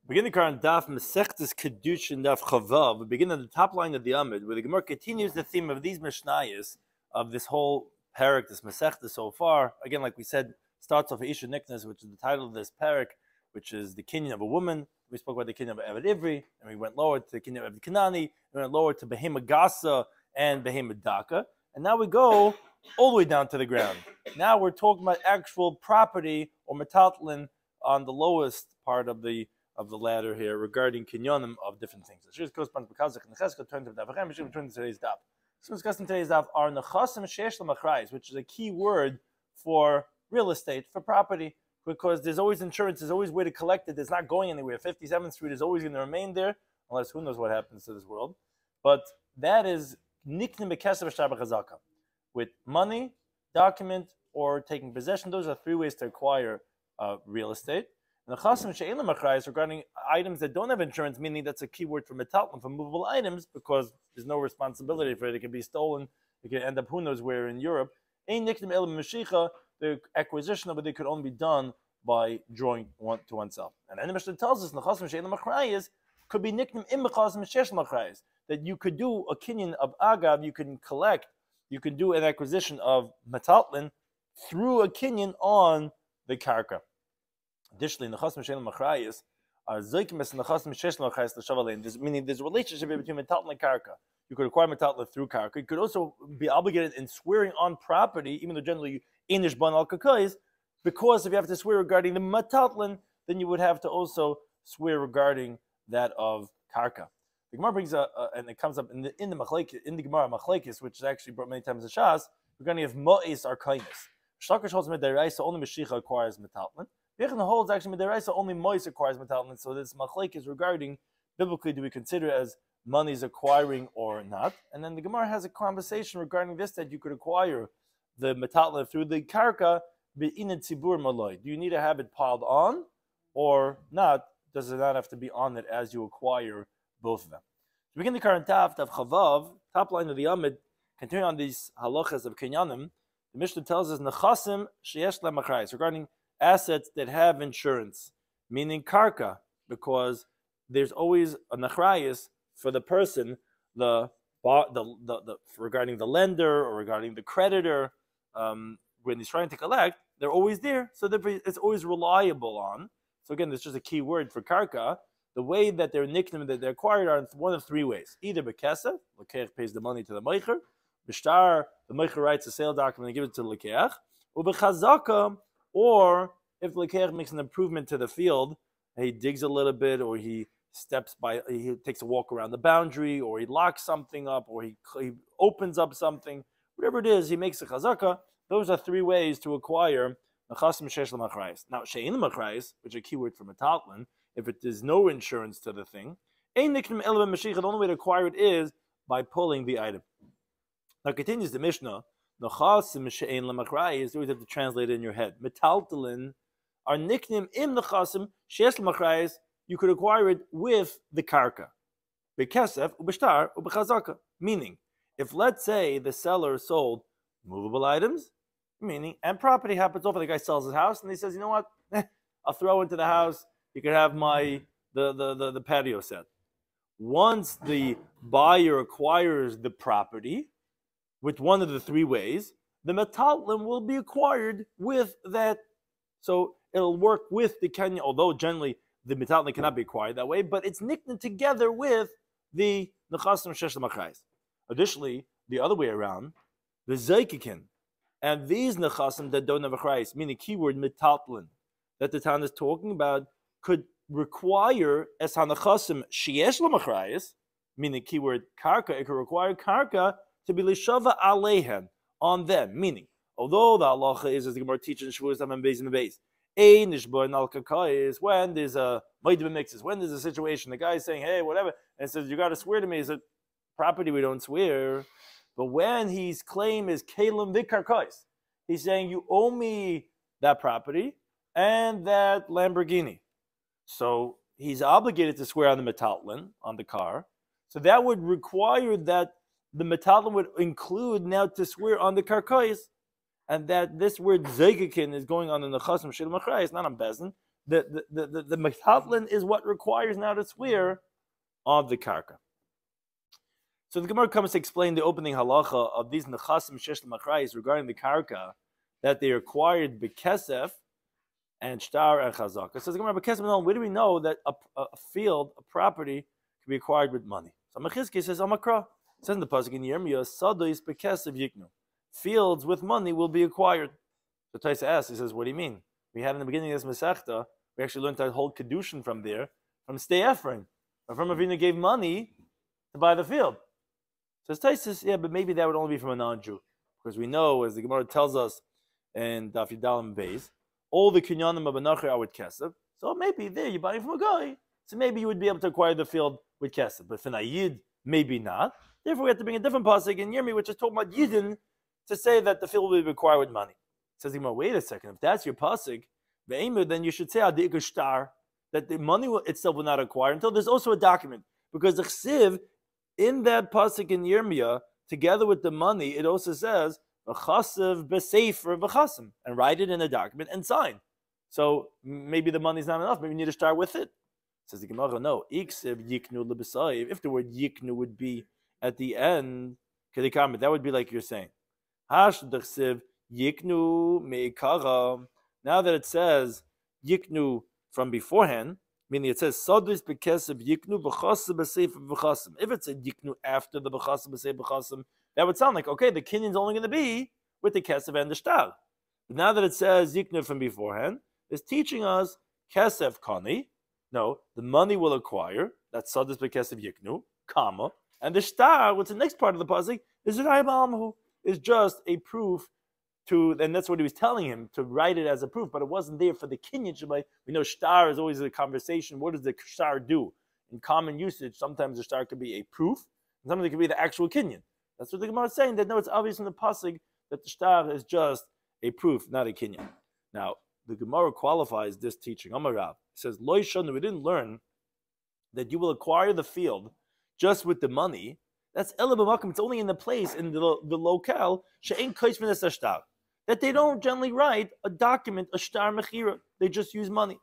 Begin the current Daf Mesechtes Kidushin Daf Chavav. We begin at the top line of the Amid, where the Gemara continues the theme of these Mishnayos of this whole parak, this Mesechtes so far. Again, like we said, starts off Isha Niknas, which is the title of this parak, which is the kinyan of a woman. We spoke about the kinyan of Eved Ivri, and we went lower to the kinyan of Eved Kanani, and we went lower to Behema Gasa and Behema Daka, and now we go all the way down to the ground. Now we're talking about actual property or metatlin on the lowest part of the ladder here regarding kinyonim of different things. The Shir corresponds to Kazakh and Chesed turn to the Daf. We should turn to today's Daf. So discussing today's Daf are nechasim sheish lemachrayis, which is a key word for real estate, for property, because there's always insurance, there's always a way to collect it. It's not going anywhere. 57th Street is always going to remain there, unless who knows what happens to this world. But that is niknim bekesav shtar b'chazaka, with money, document, or taking possession. Those are three ways to acquire real estate. And the chasim she'elam achrayis regarding items that don't have insurance, meaning that's a key word for metalton, for movable items, because there's no responsibility for it. It can be stolen. It can end up who knows where in Europe. Ein niknim elam mashicha, the acquisition of it could only be done by drawing one to oneself. And the Mishnah tells us the chasim she'elam achrayis could be niknim im chasim she'elam achrayis, that you could do a kinyan of agav, you can collect, you can do an acquisition of metalton through a kinyan on the karka. Additionally, in the chasm she'elam achrayis are zoikimes in the chasm she'elam achrayis l'shavalein. Meaning, there's a relationship between metalton and karka. You could acquire metalton through karka. You could also be obligated in swearing on property, even though generally you inish ban al kakais, because if you have to swear regarding the metalton, then you would have to also swear regarding that of karka. The Gemara brings and it comes up in the Gemara machlekes, which is actually brought many times in Shas, regarding if mo'is are kindness. Shlakish holds midiraisa only Mashiach acquires metalton. Yechon holds actually midiraisa only mo'is acquires metalton. So this machlekes regarding biblically, do we consider it as money's acquiring or not? And then the Gemara has a conversation regarding this, that you could acquire the metalton through the karka be'inan tzibur maloi. Do you need to have it piled on or not? Does it not have to be on it as you acquire both of them? To begin the current Daf Chavav, top line of the Amid, continuing on these halachas of kinyanim, the Mishnah tells us nechasim sheyesh lemachrayis, regarding assets that have insurance, meaning karka, because there's always a nechrayis for the person, regarding the lender or regarding the creditor, when he's trying to collect, they're always there, so it's always reliable on. So again, there's just a key word for karka. The way that they're nicknamed, that they're acquired, are in one of three ways. Either bekesef, lekeach pays the money to the meicher; b'shtar, the meicher writes a sale document and gives it to the lekeach; or b'chazaka, or if the lekeach makes an improvement to the field, he digs a little bit, or he steps by, he takes a walk around the boundary, or he locks something up, or he opens up something, whatever it is, he makes a chazaka. Those are three ways to acquire nechasim sheish lemachrayis. Now, she'ein lemachrayis, which is a keyword for metalton, if it is no insurance to the thing, ein niknim ela b'mashiach, the only way to acquire it is by pulling the item. Now continues the Mishnah, nechasim she'ein lemachrayis, you always have to translate it in your head. Metaltalin are niknim im nechasim she'esh lemachrayis, you could acquire it with the karka. Bekesef, ubeshtar, ubechazaka. Meaning, if let's say the seller sold movable items, meaning, and property happens over, the guy sells his house and he says, you know what, I'll throw into the house, you can have the patio set. Once the buyer acquires the property with one of the three ways, the metalton will be acquired with that. So it'll work with the Kenya, although generally the metalton cannot be acquired that way, but it's nicknamed together with the nechasim shesh lemachrayis. Additionally, the other way around, the zaykikin, and these nechasim that don't have achrayis, meaning keyword metalton, that the town is talking about, could require es hanechasim sheyesh lemachrayis, meaning keyword karka, it could require karka to be lishava alehen, on them. Meaning, although the halacha is, as the Gemara teaches in Shavuos and Beis and Beis, ein nishboin al kakais, when there's a ma'id mixes, when there's a situation, the guy's saying, hey, whatever, and it says, you got to swear to me. He said, property we don't swear. But when his claim is kalim vikarkais, he's saying, you owe me that property and that Lamborghini. So he's obligated to swear on the metalton, on the car. So that would require that the metalton would include now to swear on the karkais, and that this word zeikikin is going on in the chasm shel machrayis, not on bezin, the metaltlin is what requires now to swear of the karka. So the Gemara comes to explain the opening halacha of these nechasim shesh l'machrayis regarding the karka, that they acquired bekesef and shtar and chazaka. So the Gemara, bekesef, where do we know that a field, a property, can be acquired with money? So Mechizki says, Amakra. It says in the pasuk in Yirmiyah, Sadois bekesef yiknu. Fields with money will be acquired. So Taisa asks, he says, what do you mean? We had in the beginning of this Masechta, we actually learned that whole Kidushin from there, from Stei Ephraim. From Avinu gave money to buy the field. So Taisa says, yeah, but maybe that would only be from a non-Jew. Because we know, as the Gemara tells us in Daf Yomi Beis, all the kinyanim of a nacher are with kesef. So maybe there you're buying from a guy. So maybe you would be able to acquire the field with kesef. But for Nayid, maybe not. Therefore, we have to bring a different pasuk in Yirmi, which is talking about Yidden, to say that the field will be acquired with money. Says Gemara, wait a second. If that's your pasuk, then you should say adik shtar, that the money itself will not acquire until there's also a document. Because the chsiv in that pasuk in Yirmiyah, together with the money, it also says v'chasev b'sefer v'chasim, and write it in a document and sign. So maybe the money's not enough. Maybe you need to start with it. Says the Gemara, no. Iksiv yiknu lebesayv. If the word yiknu would be at the end, that would be like you're saying. Hash d'chsiv yiknu meikara. Now that it says yiknu from beforehand, meaning it says sadus bekesev yiknu b'chasim b'sefer v'chasim. If it said yiknu after the b'chasim b'sefer v'chasim, that would sound like, okay, the kinyan's only going to be with the kesef and the shtar. But now that it says yiknu from beforehand, it's teaching us kesef kani. No, the money will acquire. That's sadus bekesef yiknu, comma, and the shtar, what's the next part of the pasuk, is just a proof to, and that's what he was telling him, to write it as a proof, but it wasn't there for the kinyan. We know shtar is always a conversation. What does the shtar do? In common usage, sometimes the shtar could be a proof, and sometimes it could be the actual kinyan. That's what the Gemara is saying, that no, it's obvious in the pasuk that the shtar is just a proof, not a kinyan. Now, the Gemara qualifies this teaching. Amarav says, Lo Shanu, we didn't learn that you will acquire the field just with the money. That's Ela b'makom. It's only in the place, in the locale, she'ein kosh v'nes shtar, that they don't generally write a document, a shtar mechira. They just use money.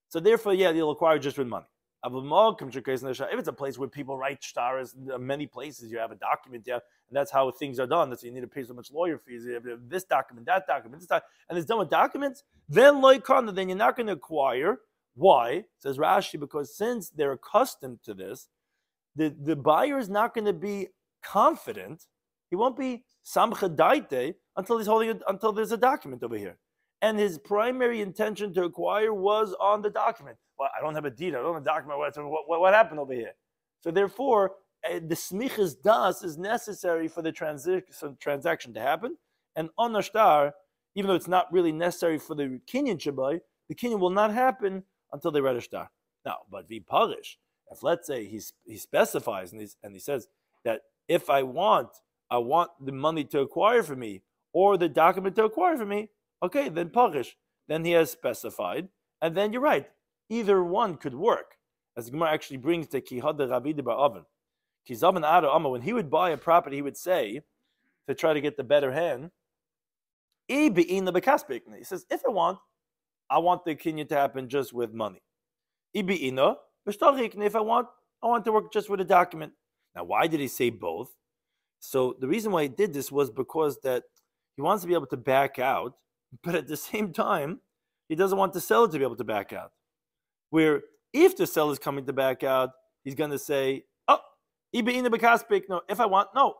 So therefore, yeah, they'll acquire just with money. If it's a place where people write shtars, many places you have a document there, and that's how things are done. That's you need to pay so much lawyer fees. You have this document, that document, this document, and it's done with documents. Then then you're not going to acquire. Why? Says Rashi, because since they're accustomed to this, the buyer is not going to be confident. He won't be samcha daite until he's holding it, until there's a document over here. And his primary intention to acquire was on the document. Well, I don't have a deed. I don't have a document. What happened over here? So therefore, the smichas das is necessary for the transaction to happen. And on the shtar, even though it's not really necessary for the kinyan shabai, the kinyan will not happen until they read a shtar. Now, but vi parish, if let's say he specifies and he says that if I want the money to acquire for me or the document to acquire for me, okay, then parish. Then he has specified, and then you're right. Either one could work. As the Gemara actually brings to Kihad Rabbi Bar Oven. When he would buy a property, he would say, to try to get the better hand, he says, if I want the kinyan to happen just with money. If I want to work just with a document. Now, why did he say both? So the reason why he did this was because that he wants to be able to back out, but at the same time, he doesn't want the seller to be able to back out. Where if the seller is coming to back out, he's going to say, oh, no, if I want, no.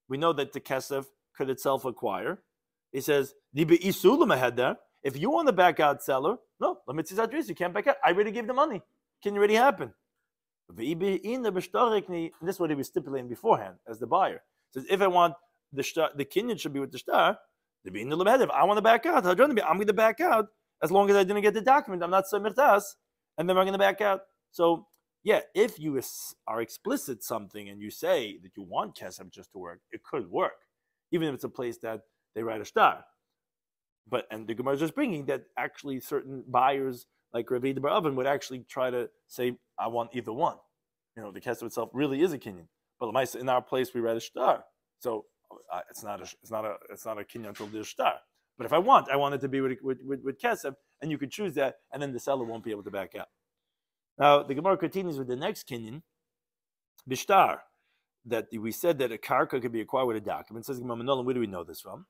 We know that the kesef could itself acquire. He says, if you want to back out, seller, no, you can't back out. I already gave the money. Can already happen. And this is what he was stipulating beforehand as the buyer. He says, if I want the kinyan should be with the shtar, if I want to back out, I'm going to back out as long as I didn't get the document. I'm not samirtas, and then I'm going to back out. So, yeah, if you are explicit something and you say that you want kesef just to work, it could work, even if it's a place that they write a shtar. And the Gemara is just bringing that actually certain buyers like Rabbi Bar Oven would actually try to say, I want either one. The kesef itself really is a kinyan, but in our place we write a shtar, so it's not a kinyan until there's shtar. But if I want it to be with kesef, and you could choose that, and then the seller won't be able to back out. Now, the Gemara continues with the next kinyan, bishtar, that we said that a karka could be acquired with a document. Says Gemara, where do we know this from?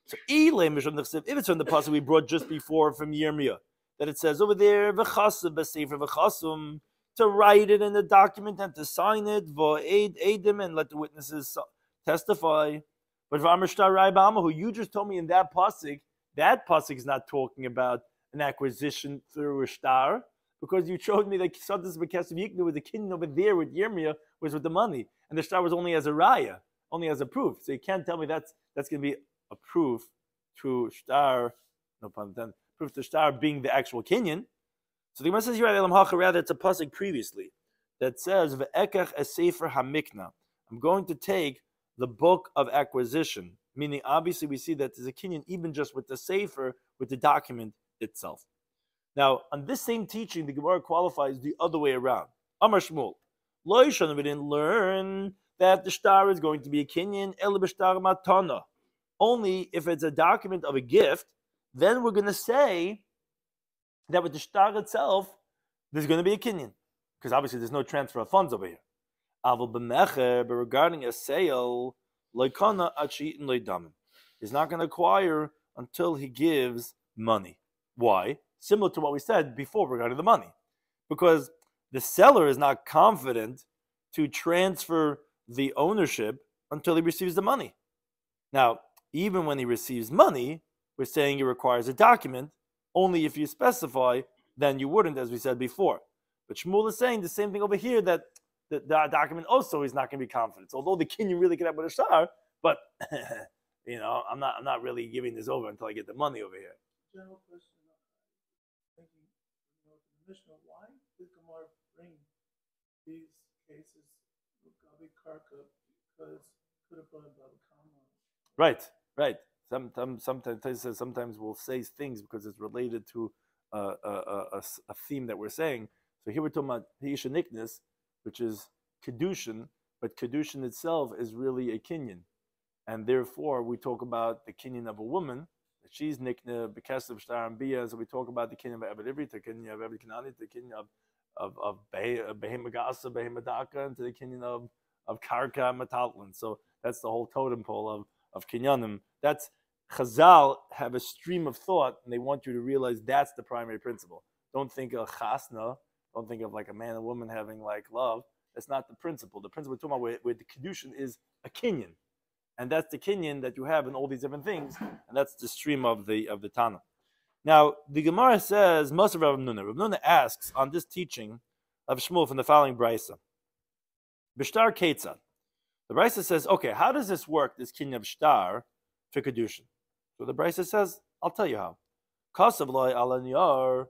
So, if it's from the pasuk we brought just before from Yirmiyah, that it says over there, v'chasum b'sefer v'chasum, to write it in the document and to sign it, v'aid edim, and let the witnesses testify. But v'amishtar rai b'amahu, you just told me in that pasuk is not talking about an acquisition through a shtar, because you showed me that Sadis B'Kesav Yiknu with the kinyan over there with Yirmiyah was with the money, and the shtar was only as a raya, only as a proof. So you can't tell me that's going to be a proof to shtar, no pun intended, proof to shtar being the actual kinyan. So the Gemara says here, rather it's a pasuk previously that says v'ekach es sefer hamikna. I'm going to take the book of acquisition, meaning obviously we see that there's a kinyan even just with the sefer, with the document itself. Now, on this same teaching, the Gemara qualifies the other way around. Amar Shmuel, lo yishana, we didn't learn that the shtar is going to be a kinyan el b'shtar matana. Only if it's a document of a gift, then we're going to say that with the shtar itself, there's going to be a kinyan, because obviously there's no transfer of funds over here. Aval b'mecher, but regarding a sale, loikana achi in loidamim, he's not going to acquire until he gives money. Why? Similar to what we said before regarding the money, because the seller is not confident to transfer the ownership until he receives the money. Now, even when he receives money, we're saying it requires a document. Only if you specify, then you wouldn't, as we said before. But Shmuel is saying the same thing over here, that the document also is not going to be confident. So although the kinyan really could have with a shtar, but I'm not really giving this over until I get the money over here. General question. Thinking, the Mishnah, why did Gemara bring these cases with Gabi Karka? Because could have brought about a comma. Right. Sometimes we'll say things because it's related to a theme that we're saying. So here we're talking about Niknis, which is Kidushin, but Kidushin itself is really a kinyan. And therefore, we talk about the kinyan of a woman, that she's nikna, b'kesav shtar and bia, so we talk about the kinyan of Eved Ivri, the kinyan of Eved Kanani, the kinyan of Behema Gasa, Behema Daka, and to the kinyan of Karka Matalin. So that's the whole totem pole of kinyanim. That's Chazal have a stream of thought, and they want you to realize that's the primary principle. Don't think of chasna. Don't think of like a man and woman having like love. That's not the principle. The principle we're talking about where the Kidushin is a kinyan, and that's the kinyan that you have in all these different things, and that's the stream of the Tana. Now the Gemara says, most of Rav Nuna asks on this teaching of Shmuel from the following brisa. B'shtar Ketzad. The brisa says, okay, how does this work? This kinyan of shtar for Kidushin. So the brisa says, I'll tell you how. Kasav loy ala niyar,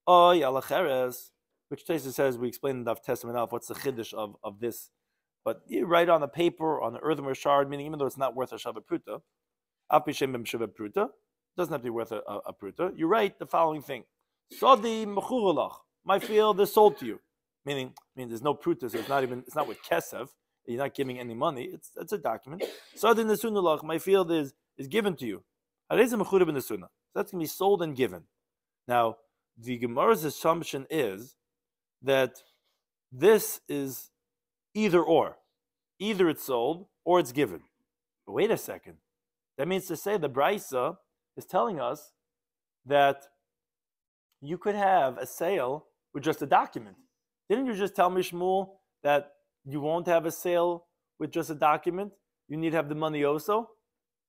oy ala cheres, which Taisa says, we explained in Daf Testament Alf, what's the chiddush of this. But you write on a paper, on an earthenware shard, meaning even though it's not worth a shava pruta, af b'shem b'shava pruta, doesn't have to be worth a pruta, you write the following thing. Sodi mechuralach, my field is sold to you. Meaning there's no pruta, so it's not with kesef, you're not giving any money, it's a document. Sodi nesunalach, my field is given to you. That's going to be sold and given. Now, the Gemara's assumption is that this is either or. Either it's sold or it's given. But wait a second. That means to say the Brisa is telling us that you could have a sale with just a document. Didn't you just tell me, Shmuel, that you won't have a sale with just a document? You need to have the money also?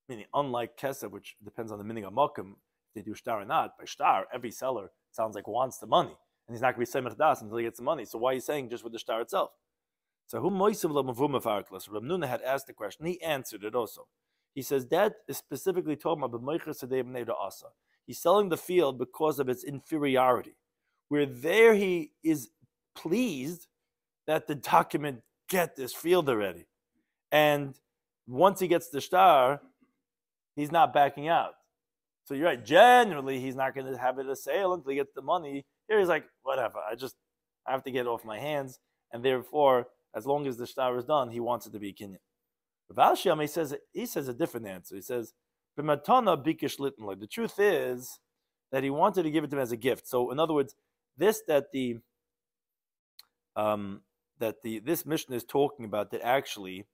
Meaning, unlike Kesef, which depends on the meaning of Mokum, if they do shtar or not, by shtar, every seller sounds like wants the money. And he's not going to be Semech Das until he gets the money. So why are you saying just with the shtar itself? So who Moisav Lamavuma Farklas? Rav Nuna had asked the question. He answered it also. He says that is specifically talking about B'moicher Sadeh B'nei Asa. He's selling the field because of its inferiority. Where there he is pleased that the document get this field already. And once he gets the shtar, he's not backing out. So you're right. Generally, he's not going to have it a sale until he gets the money. Here he's like, whatever. I have to get it off my hands. And therefore, as long as the shtar is done, he wants it to be kinyan. Rav Shloimy he says a different answer. He says, the truth is that he wanted to give it to him as a gift. So, in other words, this Mishnah is talking about, that actually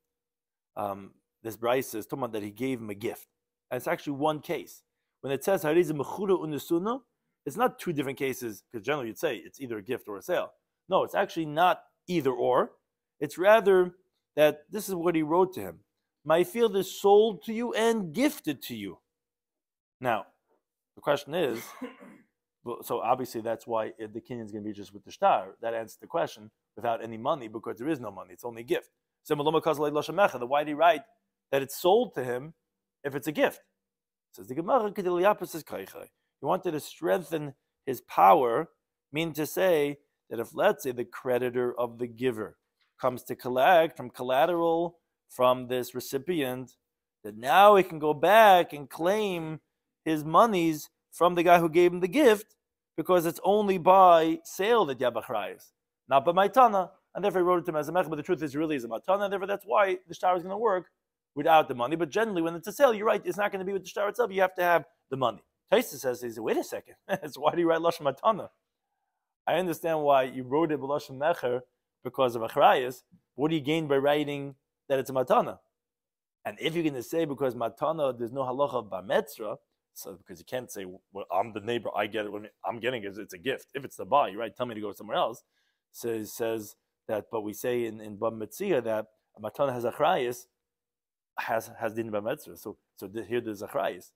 this Brisa is talking about that he gave him a gift. And it's actually one case. When it says Hariza Mechura Unusuna, it's not two different cases, because generally you'd say it's either a gift or a sale. No, it's actually not either or. It's rather that this is what he wrote to him. My field is sold to you and gifted to you. Now, the question is, so obviously that's why the kinyan is going to be just with the shtar. That answers the question without any money, because there is no money. It's only a gift. So why did he write that it's sold to him if it's a gift? Says the Gemara, he wanted to strengthen his power, meaning to say that if, let's say, the creditor of the giver comes to collect from collateral from this recipient, that now he can go back and claim his monies from the guy who gave him the gift, because it's only by sale that you have achrayus, not by matana, and therefore he wrote it to him as a mech, but the truth is, really is a matana, and therefore that's why the shtar is going to work without the money. But generally, when it's a sale, you're right, it's not going to be with the shtar itself, you have to have the money. Taisa says, wait a second, so why do you write lashon matana? I understand why you wrote it with lashon mecher because of achrayus. What do you gain by writing that it's a matana? And if you're going to say because matana, there's no halacha of bametzra, so because you can't say, well, I'm the neighbor, I get it when I'm getting it, it's a gift. If it's the buy, right? Tell me to go somewhere else. So it says that, but we say in Bab Metzia that a matana has achrayus, has din bametzra. So here there's achrayus.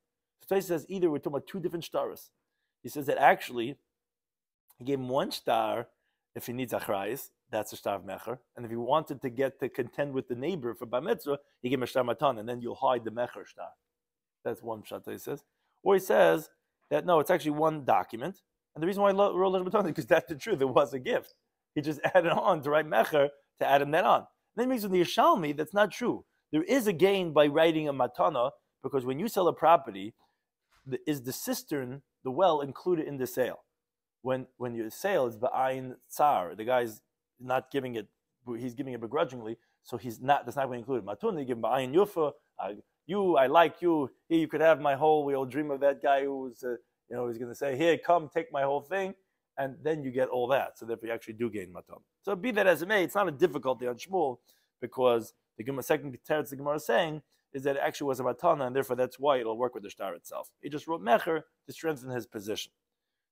So he says either we're talking about two different shtaras. He says that actually he gave him one shtar if he needs achrayus, that's a shtar of mecher. And if he wanted to get to contend with the neighbor for bametzra, he gave him a shtar matan, and then you'll hide the mecher shtar. That's one shtar he says. Or he says that no, it's actually one document. And the reason why I wrote lashon matan is because that's the truth. It was a gift. He just added on to write mecher to add him that on. And then it means with the Yishalmi, that's not true. There is a gain by writing a matana, because when you sell a property, is the cistern, the well, included in the sale? When your sale is ba'ayin tsar, the guy's not giving it, he's giving it begrudgingly, so that's not going to include it. Matuna, you give him ba'ayin yufa, I like you, here you could have my whole, we all dream of that guy who's, he's going to say, here, come, take my whole thing, and then you get all that. So therefore you actually do gain matana. So be that as it may, it's not a difficulty on Shmuel, because the Gemara, second teretz the Gemara is saying, is that it actually was a matana, and therefore that's why it'll work with the shtar itself. He just wrote mecher to strengthen his position.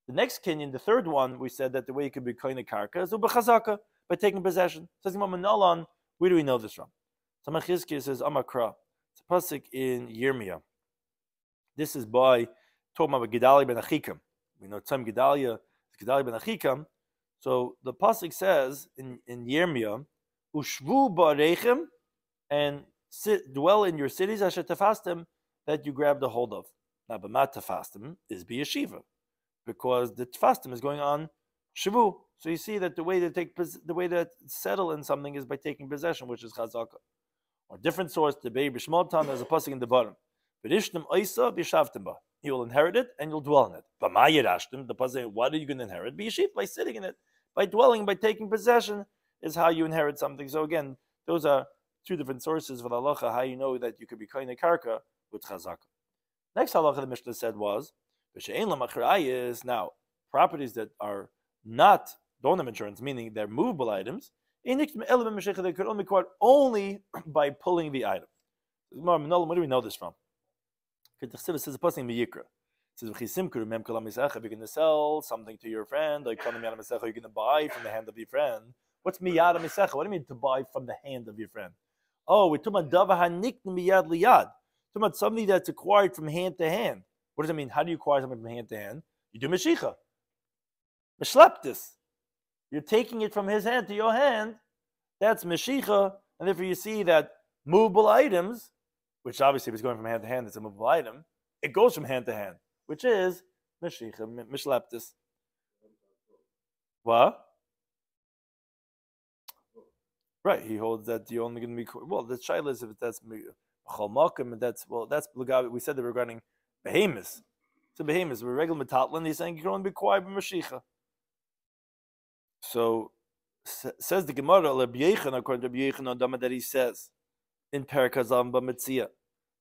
The next kinyan, the third one, we said that the way it could be koine karka is ubechazaka, by taking possession. Says Manolan, where do we know this from? Samach Chizkiah says Amakra. It's a pasuk in Yirmiyah. This is by talking about Gedalia ben Achikam. We know Tzem Gedalia is Gedalia ben Achikam. So the pasuk says in Yirmiyah, Ushvu ba'arechem, and dwell in your cities, asher tafastem, that you grabbed a hold of. Now, but mat tafastem is be yeshiva, because the tafastem is going on shavu. So you see that the way to settle in something is by taking possession, which is chazaka. Or different source, the Bei B'Shmaltan, there's a pasuk in the bottom. V'rishtem oisa b'shavtem ba. You will inherit it and you'll dwell in it. V'ma yirashtem, the pasuk, what are you going to inherit? B'yeshiv, by sitting in it, by dwelling, by taking possession is how you inherit something. So again, those are two different sources for the halacha, how you know that you could be koine karka with chazaka. Next halacha the Mishnah said was, now, properties that are don't have insurance, meaning they're movable items, they could only be acquired only by pulling the item. Where do we know this from? It says a passing miyikra. It says, if you're going to sell something to your friend, like you're going to buy from the hand of your friend. What's miyad misecha? What do you mean to buy from the hand of your friend? Oh, we're talking about dava hanikn miyad liyad. Talking about something that's acquired from hand to hand. What does that mean? How do you acquire something from hand to hand? You do meshicha. Meshleptis. You're taking it from his hand to your hand. That's meshicha. And therefore you see that movable items, which obviously if it's going from hand to hand, it's a movable item. It goes from hand to hand, which is meshicha, meshleptis. What? Right, he holds that you're only going to be, well, the shaila is if that's chalmakim, and that's we said that we're regarding behemoths. So behemoths, we're regular metatlan, he's saying you can only be quiet by mashicha. So says the Gemara, according to Rabbi Yechon, that he says in Parakazam B'Metzia,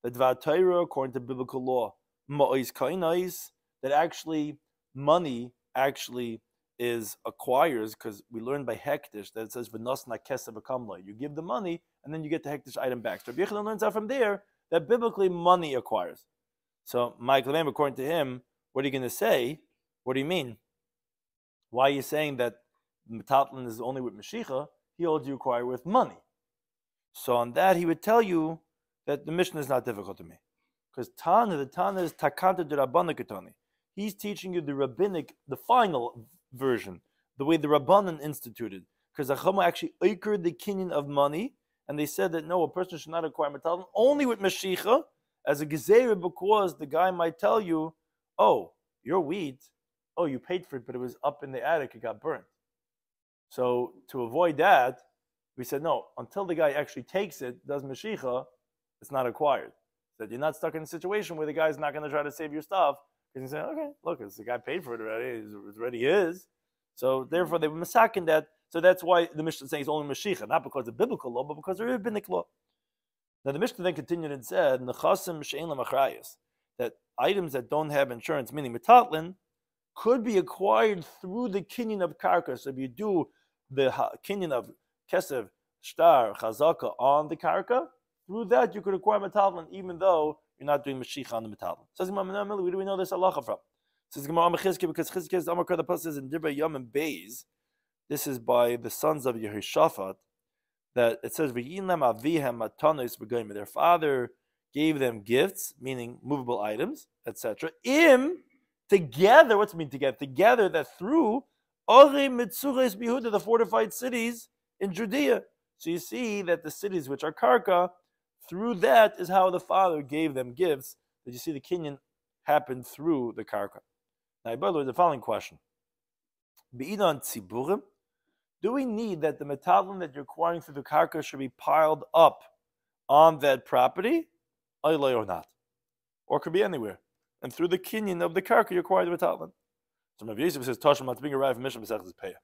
the Dvar Torah, according to biblical law, ma'ois kainais, that actually money actually is acquires, because we learned by hektish that it says v'nosna kesav v'kamla. You give the money and then you get the hektish item back. So Rabbi Yochanan learns out from there that biblically money acquires. So Mike Levem, according to him, what are you going to say? What do you mean? Why are you saying that metalton is only with Mashiach? He holds you acquire with money. So on that, he would tell you that the Mishnah is not difficult to me. Because the Tana is Takanta de Rabbana Ketani. He's teaching you the rabbinic, the final version, the way the Rabbanan instituted. Because the Chama actually acred the kinyan of money, and they said that no, a person should not acquire metalton only with Mashiach as a gezeira, because the guy might tell you, oh, your wheat, oh, you paid for it, but it was up in the attic, it got burnt. So to avoid that, we said, no, until the guy actually takes it, does Mashiach, it's not acquired. So you're not stuck in a situation where the guy's not going to try to save your stuff, because you say, okay, look, it's the guy paid for it already, it's already his. So therefore they were masakin that. So that's why the Mishnah is saying it's only Mashiach, not because of biblical law, but because of rabbinic law. Now the Mishnah then continued and said, Nechasim she'en lamachrayis, that items that don't have insurance, meaning metatlin, could be acquired through the kinyan of karka. So if you do the kinyan of kesev, shtar, chazaka on the karka, through that you could acquire metalton, even though you're not doing mashiach on the metalton. Says Gemara, where do we know this halacha from? Says Gemara, because Chizkiah, the Amar the says in Divrei Yom and Beis, this is by the sons of Yehoshaphat, that it says their father gave them gifts, meaning movable items, etc. Together, what's it mean together? Together, that through the fortified cities in Judea. So you see that the cities which are karka, through that is how the father gave them gifts. That you see the kinyan happened through the karka. Now, by the way, the following question: do we need that the metalton that you're acquiring through the karka should be piled up on that property, or not? Or it could be anywhere. And through the kinyan of the karka, you acquire the metalton. So Rabbi Yosef says, Tashma Matzbing arrived from Mishnah Masechtas Peah.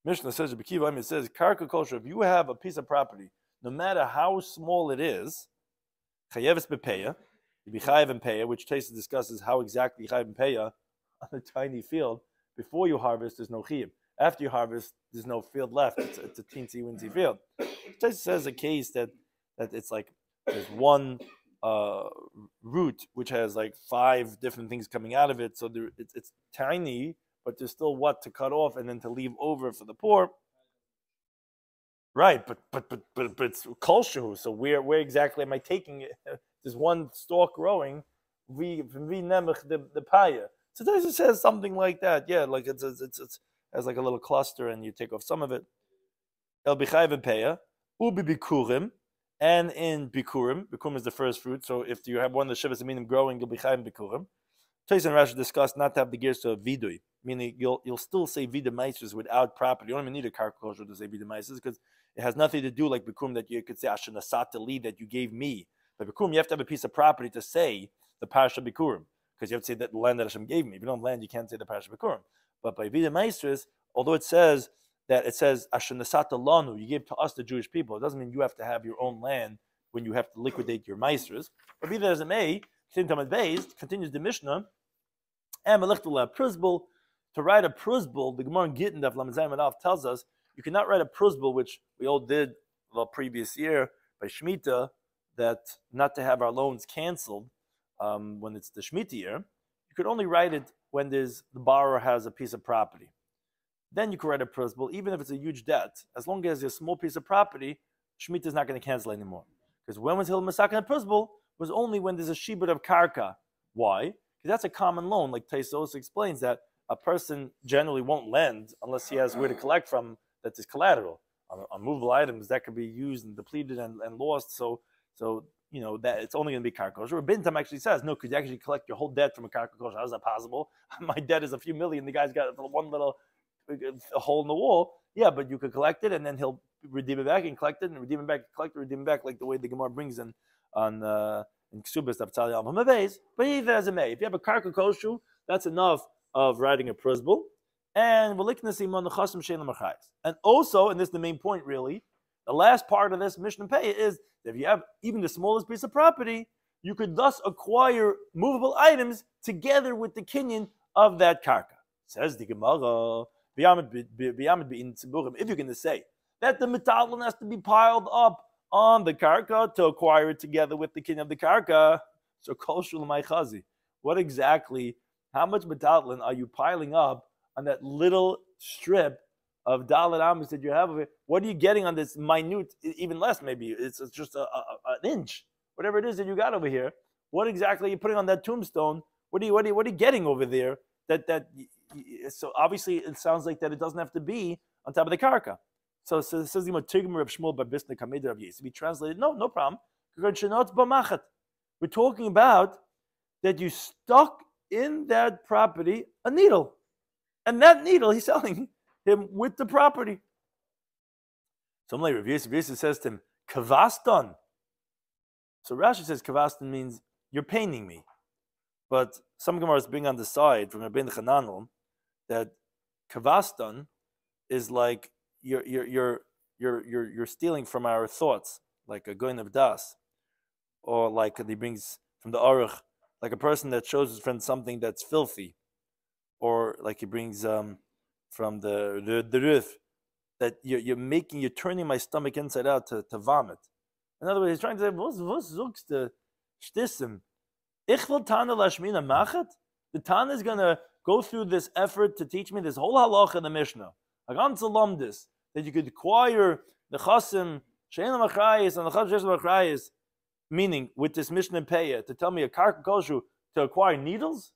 Mishnah says, Rabbi Kiva, it says, karka kosher, if you have a piece of property, no matter how small it is, chayeves bepeya, you be chayev and peya, which Taisa discusses how exactly chayev and peya on a tiny field. Before you harvest, there's no chiyuv. After you harvest, there's no field left. It's a teensy-wincy field. Taisa says a case that it's like there's one root which has like 5 different things coming out of it, so it's tiny, but there's still what to cut off and then to leave over for the poor. Right, but it's kolshu. So where exactly am I taking it? There's one stalk growing. We nemech the paya. So Taisa says something like that. Yeah, like it's has like a little cluster, and you take off some of it. El bichayv and peya ubi bikurim. And in bikurim is the first fruit. So if you have one of the shivas aminim growing, you'll be chayim bikurim. Taisa and Rashi discussed not to have the gears of vidui, meaning you'll still say vida meisters without property. You don't even need a karka kosher to say vida meisters, because it has nothing to do like bikurim that you could say ashanasata li that you gave me. But bikurim, you have to have a piece of property to say the parasha bikurim, because you have to say that the land that Hashem gave me. If you don't have land, you can't say the parasha bikurim. But by vida meisters, although it says Ashanasata lanu, you give to us the Jewish people, it doesn't mean you have to have your own land when you have to liquidate your meisters. But be that as it may, continues the Mishnah, and to write a pruzbul, the Gemara in Gittin Daf Lamazayim tells us you cannot write a pruzbul, which we all did the previous year by Shemitah, that not to have our loans canceled when it's the Shemitah year. You could only write it when the borrower has a piece of property. Then you can write a pruzbul, even if it's a huge debt. As long as it's a small piece of property, Shemitah is not going to cancel anymore. Because when was Hil Masakin and pruzbul? Was only when there's a shibud of karka. Why? Because that's a common loan. Like Taisos explains that a person generally won't lend unless he has where to collect from that is collateral. On movable items, that could be used and depleted and lost. So you know that it's only going to be karka kosher. Rabbi Tam actually says, no, could you actually collect your whole debt from a karka kosher? How is that possible? My debt is a few million. The guy's got one little a hole in the wall. Yeah, but you could collect it and then he'll redeem it back and collect it and redeem it back, collect it, redeem it back, like the way the Gemara brings in Ksubas Tabtzali Al Hamabeis. But either as it may, if you have a karka kosher, that's enough of writing a pruzbul. And also, and this is the main point really, the last part of this Mishnah Pei is that if you have even the smallest piece of property, you could thus acquire movable items together with the kinyan of that karka. Says the Gemara, if you're going to say that the metalon has to be piled up on the karka to acquire it together with the kinyan of the karka, so kol shulamai chazi. What exactly, how much metalon are you piling up on that little strip of dalet amos that you have of it? What are you getting on this minute, even less maybe, it's just an inch, whatever it is that you got over here? What exactly are you putting on that tombstone? What are you getting over there? So obviously it sounds like that it doesn't have to be on top of the karka. So it says we translated, no problem. We're talking about that you stuck in that property a needle, and that needle he's selling him with the property. So like Rav Yosef says to him, kavaston. So Rashi says kavaston means you're paining me, but some Gemaras bring on the side from Rabbeinu Chananel that kavaston is like you're stealing from our thoughts, like a goyin of das, or like he brings from the aruch, like a person that shows his friend something that's filthy, or like he brings from the roof, that you're turning my stomach inside out to vomit. In other words, he's trying to say, was zugst the shtissim? Ich will Tana lashmina machat. The Tana is going to go through this effort to teach me this whole halacha in the Mishnah. A ganze lomdis, that you could acquire the chasim she'en machrayis and the chasim she'en machrayis, meaning with this Mishnah Peya, to tell me a karka koshu to acquire needles.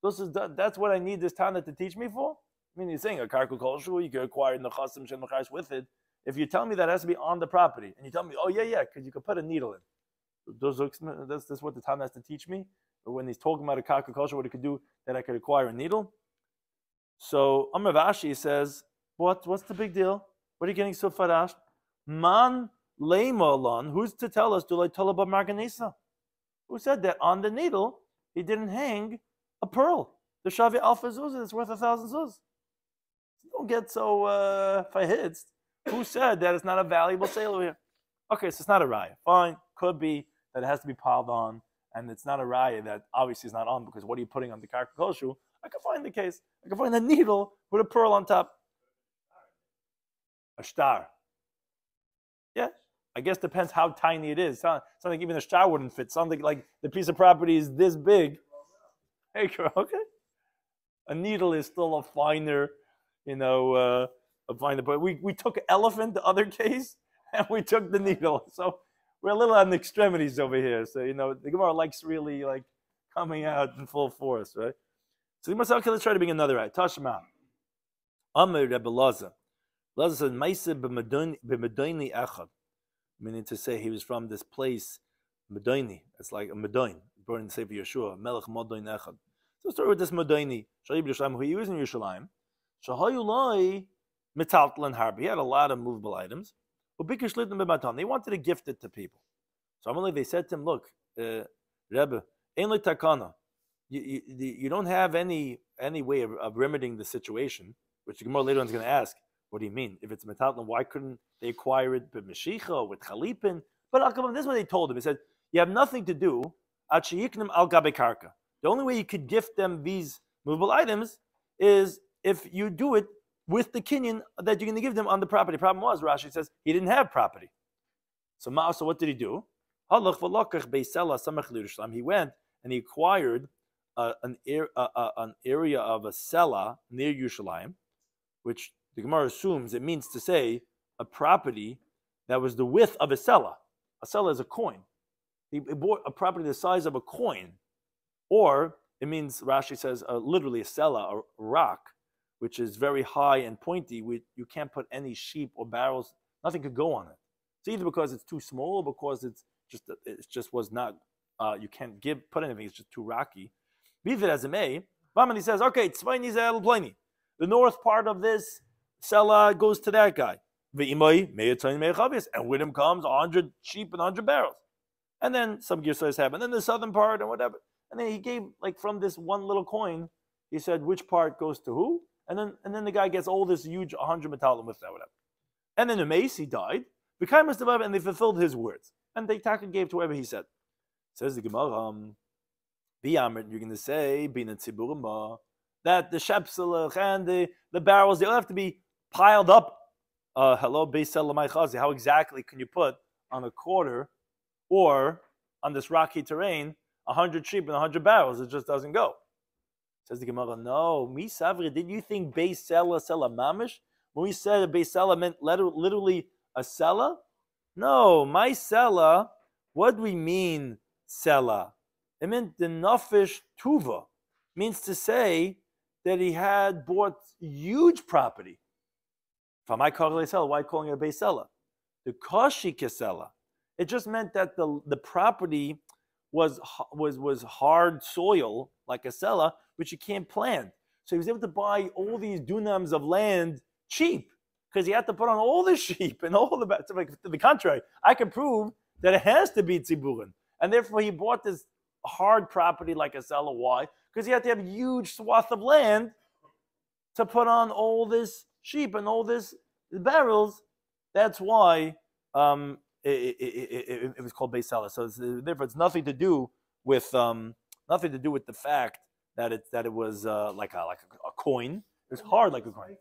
That's what I need this Tana to teach me for. I mean, you're saying a karka koshu, you can acquire the chasim she'en machrayis with it. If you tell me that it has to be on the property, and you tell me, oh yeah, because you could put a needle in. That's what the Tana has to teach me. But when he's talking about a karka kosher, what he could do, that I could acquire a needle. So Amar Vashi says, what's the big deal? What are you getting so farashed? Man leimalon, who's to tell us, Dulai Talaba Marganesa? Who said that on the needle he didn't hang a pearl? The Shavi Alpha Zuz is worth 1,000 zuz. Don't get so fahitz. Who said that it's not a valuable sale over here? Okay, so it's not a raya. Fine, could be that it has to be piled on, and it's not a raya that obviously is not on, because what are you putting on the karka koshu? I can find the case. I can find a needle with a pearl on top. A star. Yeah, I guess depends how tiny it is. Something even a star wouldn't fit. Something like the piece of property is this big. Okay. A needle is still a finer, but we took elephant, the other case, and we took the needle. So we're a little on the extremities over here. So, the Gemara likes really like coming out in full force, right? So the Gemara said, okay, let's try to bring another right. Tashma. Amr Rebbe Laza. Laza said, Maisa b'medoini echad. Meaning to say he was from this place, Medoini. It's like a Medoin. Born in the Sefer Yeshua. Melech Medoin echad. So let's start with this Medoini. Shayib Yerushalayim, who he was in Yerushalayim. Shahayu lai metaltlan harbi. He had a lot of movable items. They wanted to gift it to people. So they said to him, look, Rebbe, you don't have any way of remedying the situation, which the Gemara later on is going to ask, what do you mean? If it's metalton, why couldn't they acquire it with Meshicha, with Chalipin? But this is what they told him. He said, you have nothing to do. The only way you could gift them these movable items is if you do it with the kinyan that you're going to give them on the property. The problem was, Rashi says, he didn't have property. So what did he do? He went and he acquired an area of a sela near Yerushalayim, which the Gemara assumes it means to say a property that was the width of a sela. A sela is a coin. He bought a property the size of a coin. Or it means, Rashi says, literally a sela, a rock, which is very high and pointy. You can't put any sheep or barrels. Nothing could go on it. It's either because it's too small or because it just was not. You can't put anything. It's just too rocky. Be it as it may, He says, okay, the north part of this sela goes to that guy. And with him comes 100 sheep and 100 barrels. And then some girsas happen. And then the southern part and whatever. And then he gave, like, from this one little coin, he said which part goes to who. And then the guy gets all this huge 100 metalim with that, whatever. And then the Mace, he died. And they fulfilled his words. And they gave to whoever he said. Says the Gemara, B'yamrit, you're going to say, B'ina Tziburima, that the shepselach and the barrels, they all have to be piled up. Hello, Beisel Lamai Chazi. How exactly can you put on a quarter or on this rocky terrain 100 sheep and 100 barrels? It just doesn't go. Says the Gemara, no. Mi Savri, did you think Beisela Sela Mamish? When we said a Beisela meant literally a Sela? No, my Sela, what do we mean Sela? It meant the Nafish Tuva. Means to say that he had bought huge property. Why calling it a Beisela? The Kashi Kesela. It just meant that the property was hard soil, like a Sela, which you can't plant. So he was able to buy all these dunams of land cheap, because he had to put on all the sheep and all the... To the contrary, I can prove that it has to be Tziburin. And therefore he bought this hard property like a Sela. Why? Because he had to have a huge swath of land to put on all this sheep and all this barrels. That's why it was called Beis Sela. So therefore, it's nothing to do with the fact that it was like a coin. It was hard like a coin.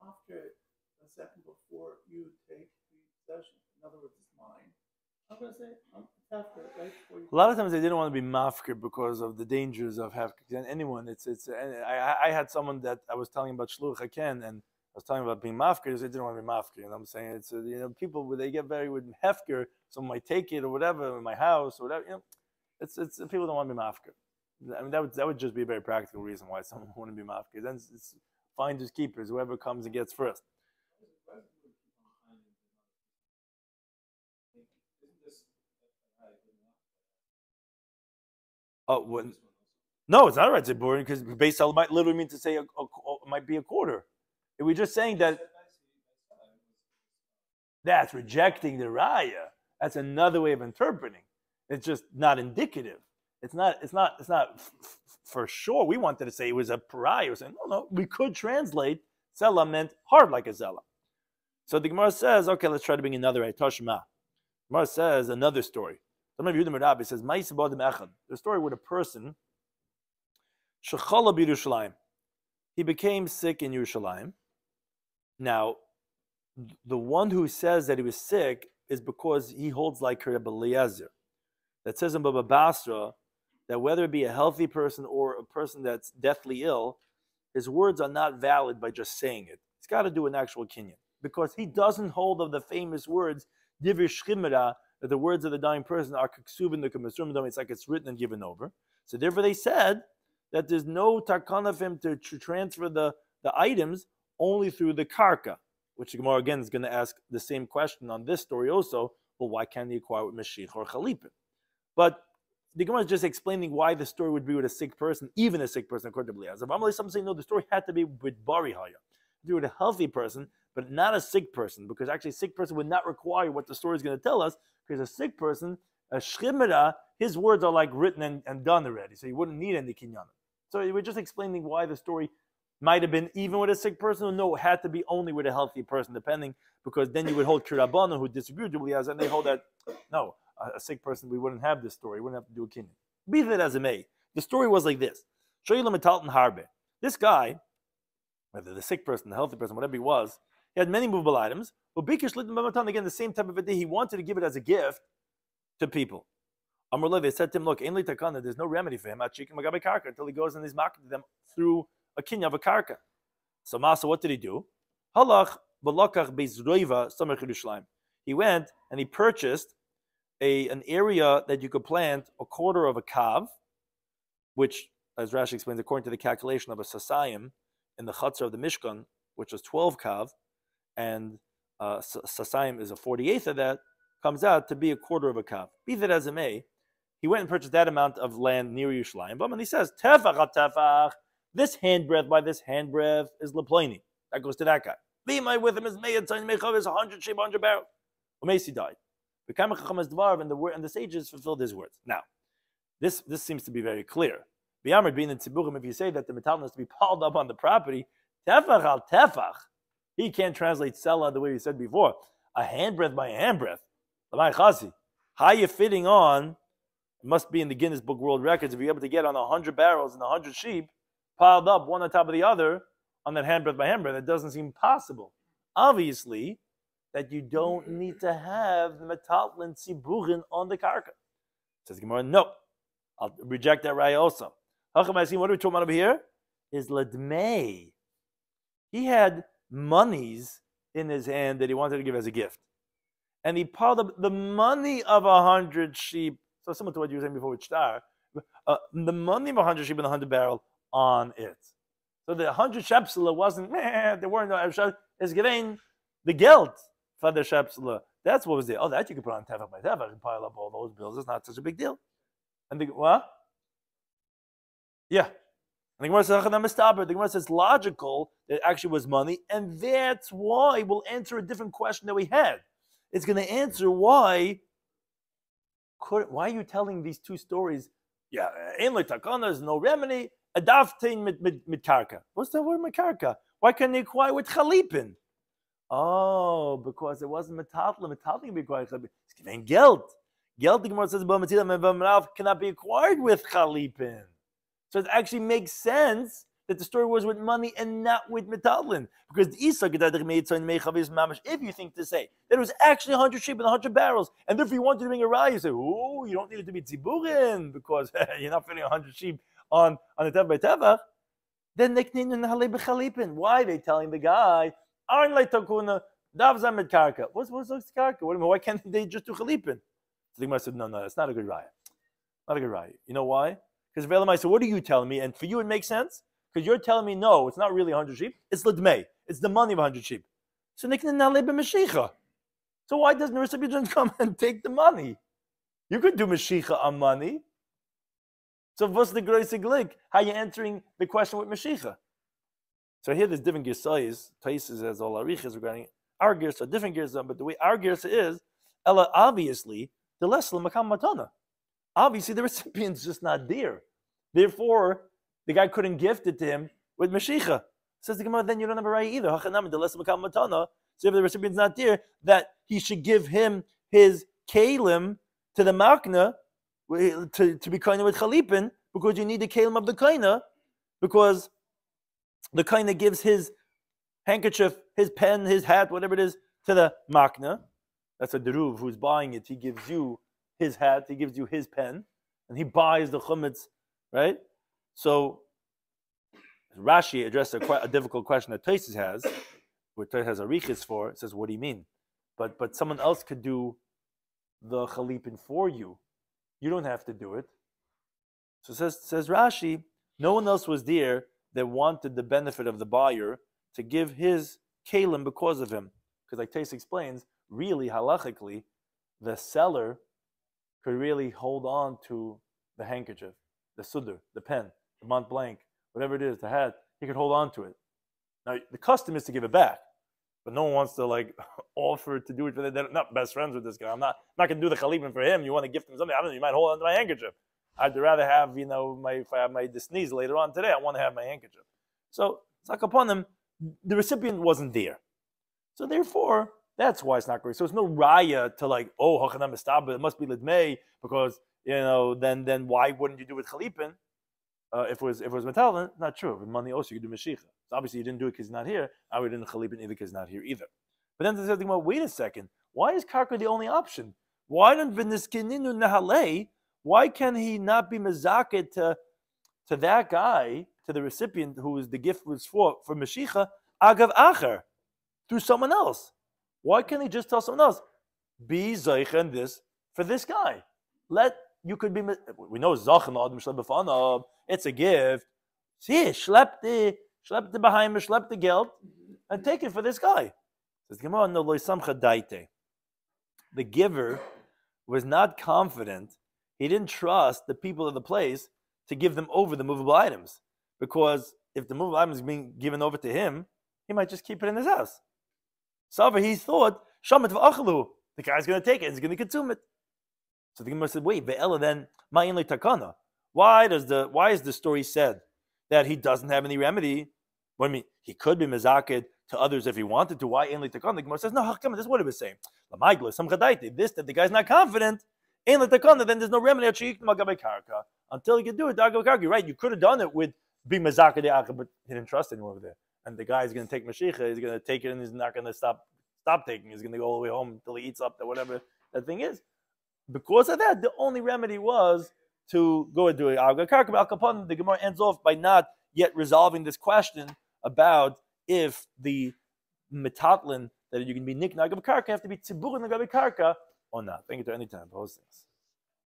After a second before you take the possession, in other words, it's mine. I'm going to say after, right before you. A lot of times they didn't want to be mafkir because of the dangers of havkir. And anyone, I had someone that I was telling about shluch haken, and I was talking about being mafkir. They didn't want to be mafkir, and I'm saying it's people when they get very with hefker, someone might take it or whatever in my house or whatever. It's people don't want to be mafkir. I mean that would just be a very practical reason why someone would want to be mafkir. Then it's finders keepers, whoever comes and gets first. Oh, no, it's not right to boring because Beis Sela might literally mean to say it might be a quarter. If we're just saying that, that's rejecting the raya. That's another way of interpreting. It's just not indicative. It's not for sure. We wanted to say it was a pariah. We're saying no. We could translate Sela meant hard like a Sela. So the Gemara says, okay, let's try to bring another ayah. Tashma. Gemara says another story. Some of you Rabbi says, the story with a person, Shechala b'Yerushalayim. He became sick in Yerushalayim. Now, the one who says that he was sick is because he holds like Rabbi Eliezer. That says in Baba Basra that whether it be a healthy person or a person that's deathly ill, his words are not valid by just saying it. It's got to do an actual kinyan. Because he doesn't hold of the famous words, Divir Shchimera, that the words of the dying person are kaksubin the kamasrum. It's like it's written and given over. So therefore they said that there's no takana for him to transfer the items only through the karka, which the Gemara again is going to ask the same question on this story also. Well, why can't he acquire with Mashiach or Chalipin? But the Gemara is just explaining why the story would be with a sick person, even a sick person, according to Eliezer. But some saying no, the story had to be with Bari Haya, to do with a healthy person, but not a sick person, because actually a sick person would not require what the story is going to tell us, because a sick person, a shchimera, his words are like written and done already, so you wouldn't need any kinyanim. So we're just explaining why the story might have been even with a sick person, or no, it had to be only with a healthy person, depending, because then you would hold Kirabana, who disagreed with Eliezer, and they hold that, no, a sick person, we wouldn't have this story, we wouldn't have to do a kinyan. Be that as it may, the story was like this. This guy, whether the sick person, the healthy person, whatever he was, he had many movable items. Again, the same type of a day, he wanted to give it as a gift to people. They said to him, look, there's no remedy for him until he goes and he's marketing them through a kinya of a karka. So Masa, what did he do? He went and he purchased an area that you could plant a quarter of a kav, which, as Rashi explains, according to the calculation of a sasayim in the chutzner of the Mishkan, which was 12 kav, and sasayim is a 48th of that, comes out to be a quarter of a kav. Be that as it may, he went and purchased that amount of land near Yerushalayim. And he says, tefach ha-tefach, this handbreadth by this handbreadth is leploini. That goes to that guy. Be with him is meyad tzayim mechav is 100 sheep, 100 barrels. Umesi died. And the sages fulfilled his words. Now, this seems to be very clear. If you say that the metal has to be piled up on the property, tefach al tefach, he can't translate sela the way he said before. A handbreadth by a handbreadth. how you fitting on, it must be in the Guinness Book World Records, if you're able to get on 100 barrels and 100 sheep piled up one on top of the other on that handbreadth by handbreadth. That doesn't seem possible. Obviously, that you don't need to have the metaltlin tziburin on the karka. Says Gemara, no. I'll reject that raya also. What are we talking about over here? Is ledmei. He had monies in his hand that he wanted to give as a gift. And he piled up the money of 100 sheep, so similar to what you were saying before with shtar, the money of 100 sheep and 100 barrel on it. So the 100 shepsela wasn't, there weren't no shepsela, it's getting the guilt for the shepsela. That's what was there. Oh, that you could put on tefach by tefach and pile up all those bills. It's not such a big deal. And the, what? Yeah. And the Gemara says, it's logical that it actually was money, and that's why we'll answer a different question that we had. It's going to answer why are you telling these two stories? Yeah, in takana, there's no remedy. Adaftein mit karka. What's that word mit karka? Why can't they acquire with chalipin? Oh, because it wasn't metatlim. Metatlim can be acquired with chalipin. It's giving guilt. Guilt, the Gemara says, cannot be acquired with chalipin. So it actually makes sense that the story was with money and not with metaltlin. Because if you think to say that it was actually 100 sheep and 100 barrels, and if you wanted to bring a raya, you say, oh, you don't need it to be tziburin because you're not fitting 100 sheep on the tevach by tevach, then why are they telling the guy, what's karka? Why can't they just do chalipin? So the Gemara said, no, that's not a good raya. Not a good raya. You know why? Because Velamai said, what are you telling me? And for you it makes sense. Because you're telling me, no, it's not really 100 sheep. It's ledmei. It's the money of 100 sheep. So why doesn't the recipient come and take the money? You could do Mashicha on money. So what's the great glik? How are you answering the question with Mashicha? So here there's different girsayis. Taisus has all arichas regarding our girsa, different girsa, but the way our girsa is, Ella, obviously, the less makam matana. Obviously, the recipient's just not there. Therefore, the guy couldn't gift it to him with Mashicha. Says the Gemara, then you don't have a right either. So if the recipient's not there, that he should give him his kalim to the makna to be kaina with chalipin, because you need the kalim of the kaina, because the kaina gives his handkerchief, his pen, his hat, whatever it is, to the makna. That's a deruv who's buying it. He gives you his hat, he gives you his pen, and he buys the chumetz, right? So Rashi addressed a difficult question that Taisus has, where Taisus has a riches for. It says, what do you mean? But someone else could do the chalipin for you. You don't have to do it. So says Rashi, no one else was there that wanted the benefit of the buyer to give his kalim because of him. Because like Taisus explains, really halachically, the seller could really hold on to the handkerchief, the sudr, the pen, the Mont Blanc, whatever it is, the hat, he could hold on to it. Now, the custom is to give it back, but no one wants to offer to do it for them. They're not best friends with this guy. I'm not going to do the chalipin for him. You want to gift him something? I don't know, you might hold on to my handkerchief. I'd rather have, if I have my sneeze later on today, I want to have my handkerchief. So, it's like upon him, the recipient wasn't there. So therefore, that's why it's not great. So it's no raya to hachanam estabah, it must be lidmei, because then why wouldn't you do it chalipin if it was metalin? Not true. With money also you do mashicha. So obviously you didn't do it because he's not here. Now we didn't chalipin either because he's not here either. But then there's the wait a second. Why is karka the only option? Why don't v'niskininu nahalei? Why can he not be mezaket to that guy, to the recipient who the gift was for mashicha agav acher, through someone else? Why can't he just tell someone else, be zeichen this for this guy? You could be, we know zachen adam shlep b'fanav, it's a gift. See, schlepp the behind, schlepp the geld, and take it for this guy. Says Gemara, no loy samcha daite. The giver was not confident. He didn't trust the people of the place to give them over the movable items, because if the movable items is being given over to him, he might just keep it in his house. So he thought, Shamet v'achalu, the guy's going to take it, he's going to consume it. So the Gemara said, wait, ve'ela then, ma'in le takana. Why is the story said that he doesn't have any remedy? What I mean, he could be mezaked to others if he wanted to. Why in le takana? The Gemara says, no, come on, this is what it was saying. This, that the guy's not confident, Ain't l'takana, then there's no remedy until you can do it. Right? You could have done it with being mazaka de akha, but he didn't trust anyone over there. And the guy's going to take mashicha, he's going to take it, and he's not going to stop taking. He's going to go all the way home until he eats up whatever that thing is. Because of that, the only remedy was to go and do it. The Gemara ends off by not yet resolving this question about if the metatlin that you can be niknag of karka have to be tzibur nagabi karka or not. Thank you to any time. Those things.